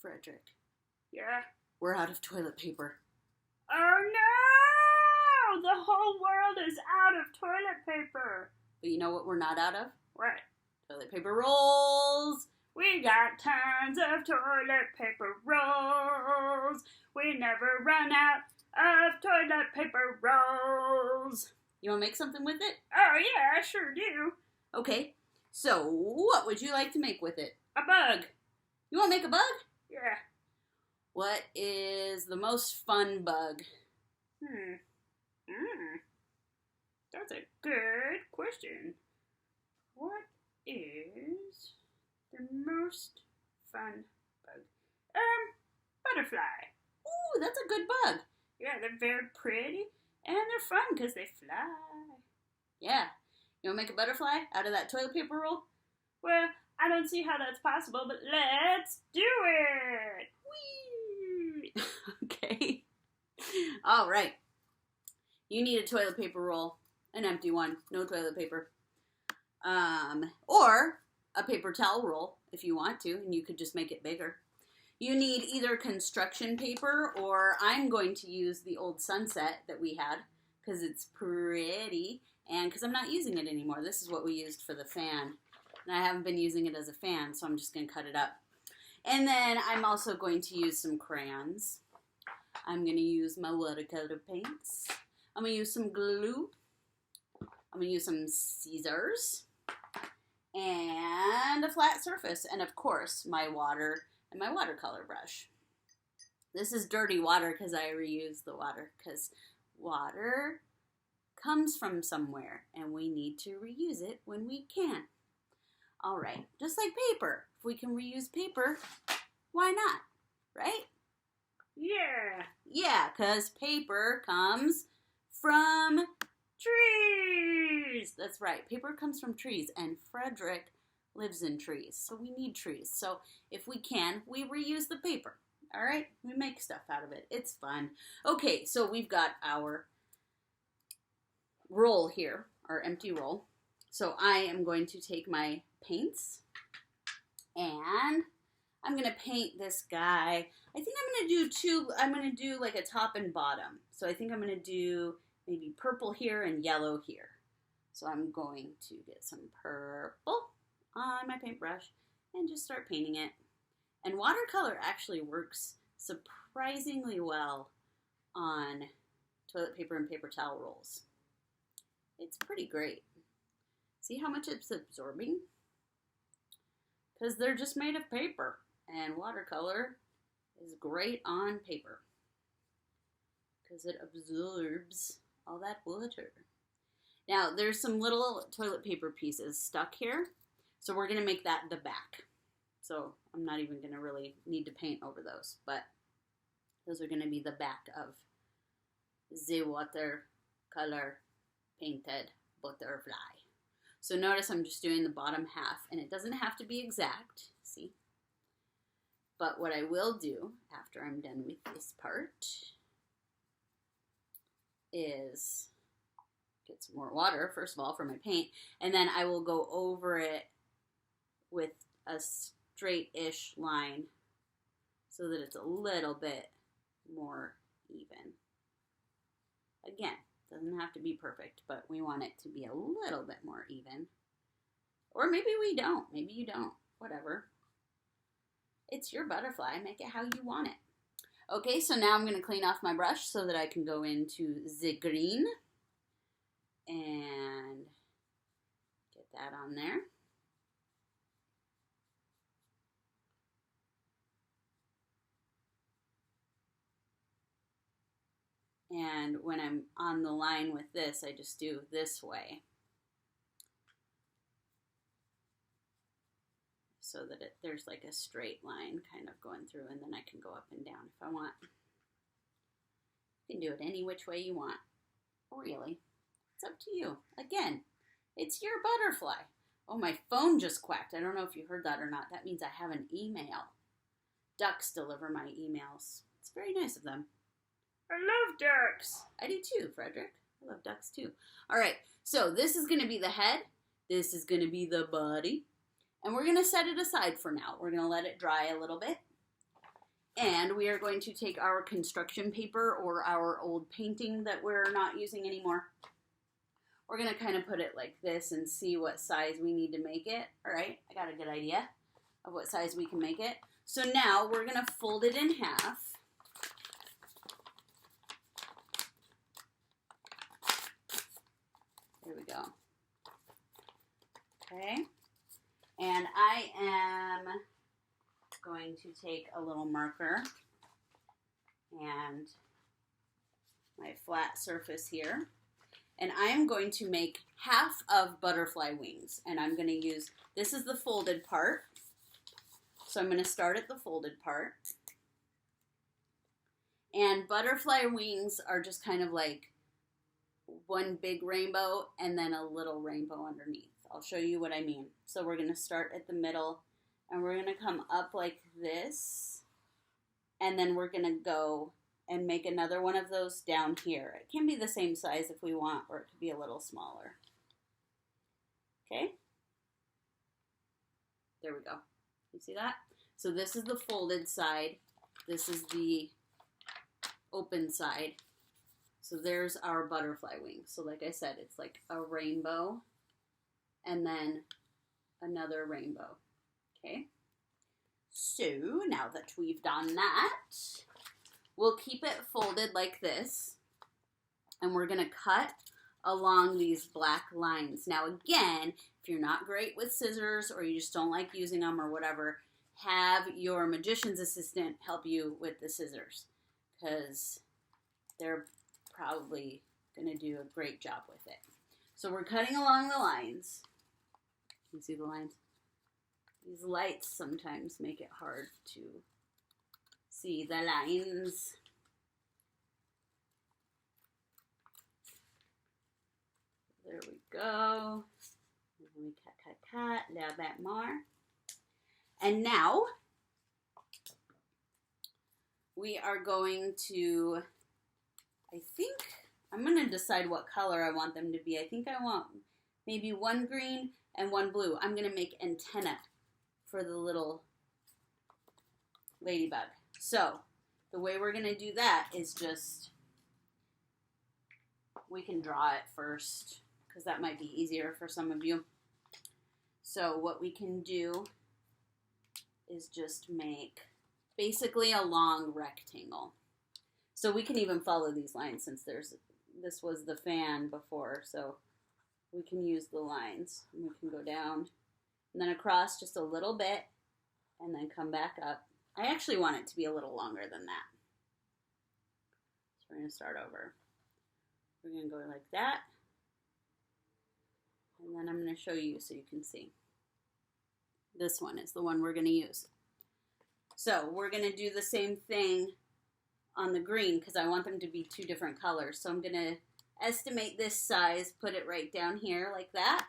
Frederick, Yeah? we're out of toilet paper. Oh no! The whole world is out of toilet paper. But you know what we're not out of? What? Toilet paper rolls. We got tons of toilet paper rolls. We never run out of toilet paper rolls. You want to make something with it? Oh yeah, I sure do. Okay, so what would you like to make with it? A bug. You want to make a bug? Yeah. What is the most fun bug? That's a good question. What is the most fun bug? Butterfly. Ooh, that's a good bug. Yeah, they're very pretty and they're fun because they fly. Yeah. You want to make a butterfly out of that toilet paper roll? Well, I don't see how that's possible, but let's do it! Whee! Okay. All right. You need a toilet paper roll, an empty one, no toilet paper. Or a paper towel roll if you want to, and you could just make it bigger. You need either construction paper, or I'm going to use the old sunset that we had because it's pretty and because I'm not using it anymore. This is what we used for the fan, and I haven't been using it as a fan, so I'm just going to cut it up. And then I'm also going to use some crayons. I'm going to use my watercolor paints. I'm going to use some glue. I'm going to use some scissors and a flat surface, and of course my water and my watercolor brush. This is dirty water because I reuse the water because water comes from somewhere and we need to reuse it when we can. All right, just like paper. If we can reuse paper, why not, right? Yeah. Yeah, because paper comes from Trees. That's right. Paper comes from trees, and Frederick lives in trees, so we need trees. So if we can, we reuse the paper. All right? We make stuff out of it. It's fun. Okay, so we've got our roll here, our empty roll. So I am going to take my paints, and I'm going to paint this guy. I think I'm going to do like a top and bottom. So I think I'm going to do maybe purple here and yellow here. So I'm going to get some purple on my paintbrush and just start painting it. And watercolor actually works surprisingly well on toilet paper and paper towel rolls. It's pretty great. See how much it's absorbing? Because they're just made of paper, and watercolor is great on paper because it absorbs all that water. Now, there's some little toilet paper pieces stuck here, so we're going to make that the back. So I'm not even going to really need to paint over those, but those are going to be the back of the watercolor painted butterfly. So notice I'm just doing the bottom half, and it doesn't have to be exact, see? But what I will do after I'm done with this part is get some more water, first of all, for my paint, and then I will go over it with a straight-ish line so that it's a little bit more even. Again, doesn't have to be perfect, but we want it to be a little bit more even. Or maybe we don't. Maybe you don't. Whatever. It's your butterfly. Make it how you want it. Okay, so now I'm going to clean off my brush so that I can go into the green and get that on there. And when I'm on the line with this, I just do this way. So that there's like a straight line kind of going through, and then I can go up and down if I want. You can do it any which way you want. Really. It's up to you. Again, it's your butterfly. Oh, my phone just quacked. I don't know if you heard that or not. That means I have an email. Ducks deliver my emails. It's very nice of them. I love ducks. I do too, Frederick. I love ducks too. All right, so this is going to be the head. This is going to be the body. And we're going to set it aside for now. We're going to let it dry a little bit. And we are going to take our construction paper or our old painting that we're not using anymore. We're going to kind of put it like this and see what size we need to make it. All right, I got a good idea of what size we can make it. So now we're going to fold it in half. There we go. Okay. And I am going to take a little marker and my flat surface here. And I am going to make half of butterfly wings. And I'm going to use, this is the folded part. So I'm going to start at the folded part. And butterfly wings are just kind of like one big rainbow and then a little rainbow underneath. I'll show you what I mean. So we're going to start at the middle and we're going to come up like this. And then we're going to go and make another one of those down here. It can be the same size if we want, or it could be a little smaller. Okay? There we go. You see that? So this is the folded side. This is the open side. So there's our butterfly wing. So like I said, it's like a rainbow and then another rainbow. Okay? So now that we've done that, we'll keep it folded like this, and we're going to cut along these black lines. Now again, if you're not great with scissors or you just don't like using them or whatever, have your magician's assistant help you with the scissors because they're probably going to do a great job with it. So we're cutting along the lines. You see the lines? These lights sometimes make it hard to see the lines. There we go. And then we cut, a little bit more. And now we are going to, I think, I'm going to decide what color I want them to be. I think I want maybe one green and one blue. I'm going to make antenna for the little ladybug. So the way we're going to do that is just, we can draw it first because that might be easier for some of you. So what we can do is just make basically a long rectangle. So we can even follow these lines since this was the fan before, so we can use the lines. And we can go down and then across just a little bit and then come back up. I actually want it to be a little longer than that. So we're going to start over. We're going to go like that. And then I'm going to show you so you can see. This one is the one we're going to use. So we're going to do the same thing on the green because I want them to be two different colors. So I'm going to estimate this size, put it right down here like that.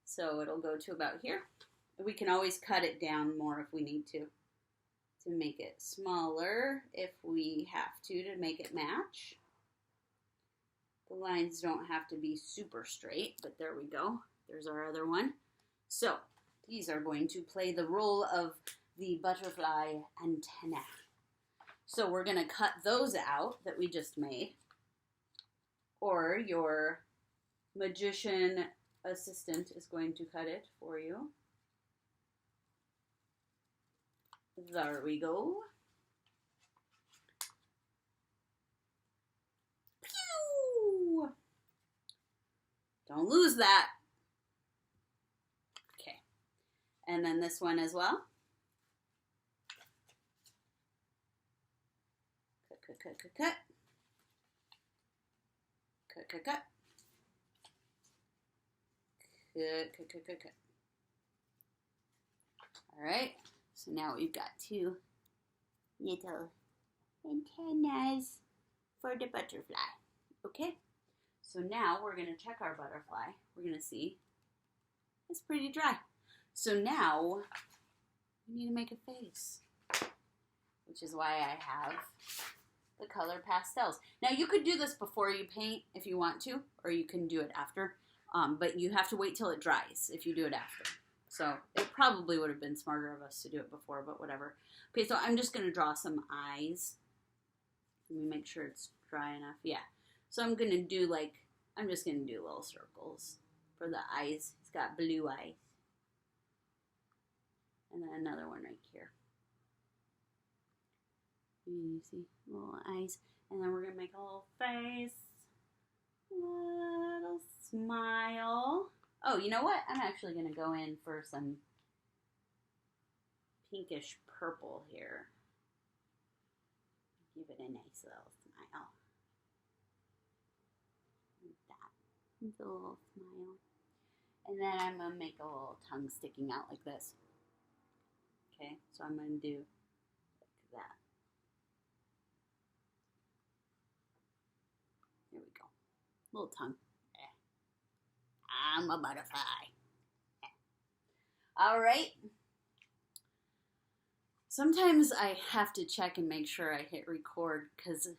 So it'll go to about here. We can always cut it down more if we need to make it smaller if we have to make it match. The lines don't have to be super straight, but there we go. There's our other one. So these are going to play the role of the butterfly antenna. So we're going to cut those out that we just made, or your magician assistant is going to cut it for you. There we go. Pew! Don't lose that. Okay. And then this one as well. Cut, cut, cut, cut, cut. Cut, cut, cut. Cut, cut, cut, cut, cut. All right. So now we've got two little antennas for the butterfly. Okay? So now we're going to check our butterfly. We're going to see it's pretty dry. So now we need to make a face, which is why I have the color pastels. Now you could do this before you paint if you want to, or you can do it after, but you have to wait till it dries if you do it after. So it probably would have been smarter of us to do it before, but whatever. Okay, so I'm just going to draw some eyes. Let me make sure it's dry enough. Yeah. So I'm going to do I'm just going to do little circles for the eyes. It's got blue eyes. And then another one right here. You see little eyes. And then we're going to make a little face. Little smile. Oh, you know what? I'm actually going to go in for some pinkish purple here. Give it a nice little smile. Like that. It's a little smile. And then I'm going to make a little tongue sticking out like this. Okay, so I'm going to do like that. There we go. Little tongue. I'm a butterfly. All right. Sometimes I have to check and make sure I hit record because it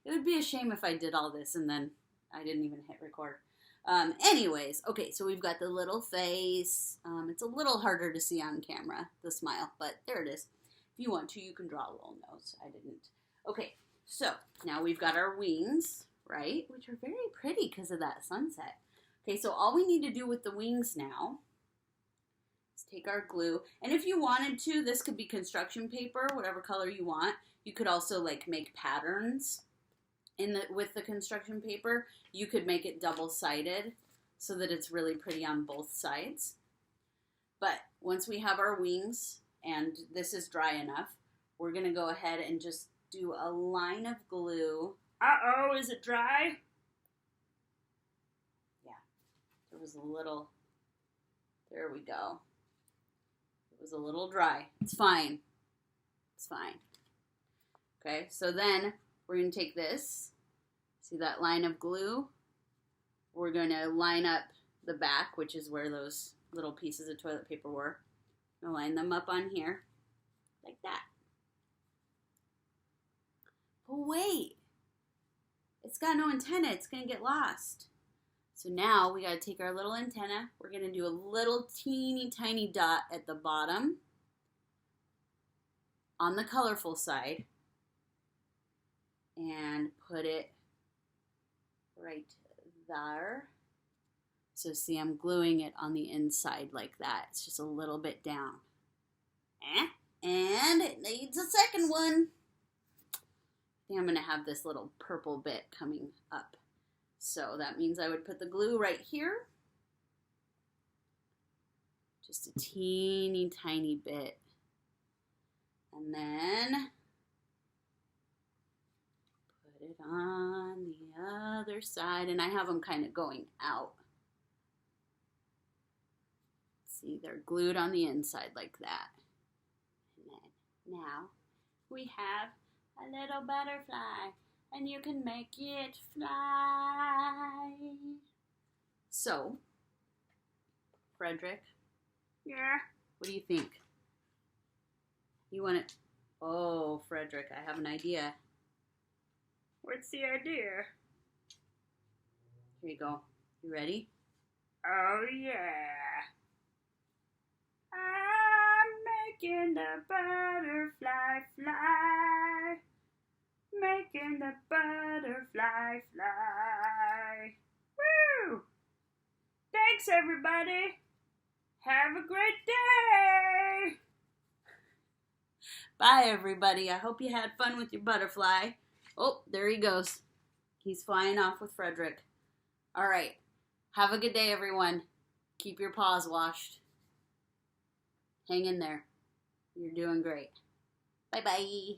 would be a shame if I did all this and then I didn't even hit record. Anyways, okay, so we've got the little face. It's a little harder to see on camera, the smile, but there it is. If you want to, you can draw a little nose. I didn't. Okay, so now we've got our wings, right, which are very pretty because of that sunset. Okay, so all we need to do with the wings now is take our glue. And if you wanted to, this could be construction paper, whatever color you want. You could also make patterns with the construction paper. You could make it double-sided so that it's really pretty on both sides. But once we have our wings and this is dry enough, we're going to go ahead and just do a line of glue. Uh-oh, is it dry? It was a little, there we go. It was a little dry. It's fine. It's fine. Okay, so then we're going to take this. See that line of glue? We're going to line up the back, which is where those little pieces of toilet paper were. I'm going to line them up on here, like that. But wait, it's got no antenna. It's going to get lost. So now we got to take our little antenna. We're going to do a little teeny tiny dot at the bottom on the colorful side and put it right there. So see, I'm gluing it on the inside like that. It's just a little bit down. And it needs a second one. I think I'm going to have this little purple bit coming up. So that means I would put the glue right here. Just a teeny tiny bit. And then put it on the other side. And I have them kind of going out. See, they're glued on the inside like that. And then now we have a little butterfly. And you can make it fly. So, Frederick. Yeah? What do you think? You want it? Oh, Frederick, I have an idea. What's the idea? Here you go. You ready? Oh, yeah. I'm making the butterfly fly. Making the butterfly fly. Woo! Thanks, everybody. Have a great day. Bye, everybody. I hope you had fun with your butterfly. Oh, there he goes. He's flying off with Frederick. All right. Have a good day, everyone. Keep your paws washed. Hang in there. You're doing great. Bye-bye.